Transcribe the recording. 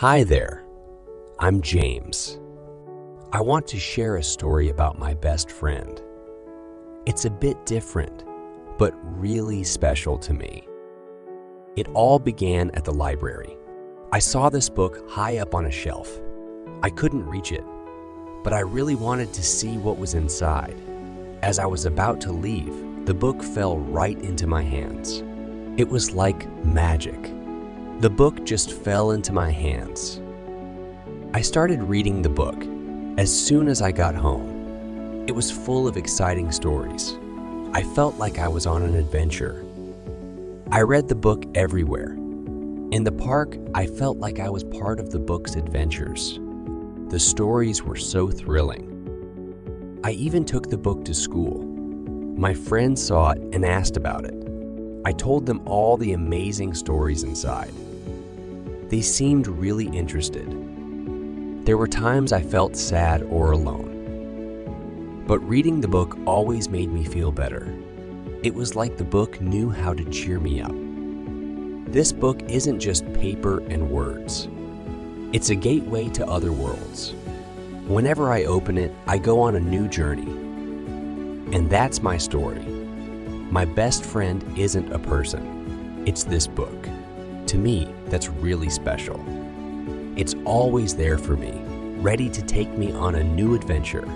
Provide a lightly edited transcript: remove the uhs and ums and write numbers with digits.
Hi there, I'm James. I want to share a story about my best friend. It's a bit different, but really special to me. It all began at the library. I saw this book high up on a shelf. I couldn't reach it, but I really wanted to see what was inside. As I was about to leave, the book fell right into my hands. It was like magic. The book just fell into my hands. I started reading the book as soon as I got home. It was full of exciting stories. I felt like I was on an adventure. I read the book everywhere. In the park, I felt like I was part of the book's adventures. The stories were so thrilling. I even took the book to school. My friends saw it and asked about it. I told them all the amazing stories inside. They seemed really interested. There were times I felt sad or alone. But reading the book always made me feel better. It was like the book knew how to cheer me up. This book isn't just paper and words. It's a gateway to other worlds. Whenever I open it, I go on a new journey. And that's my story. My best friend isn't a person. It's this book. To me, that's really special. It's always there for me, ready to take me on a new adventure.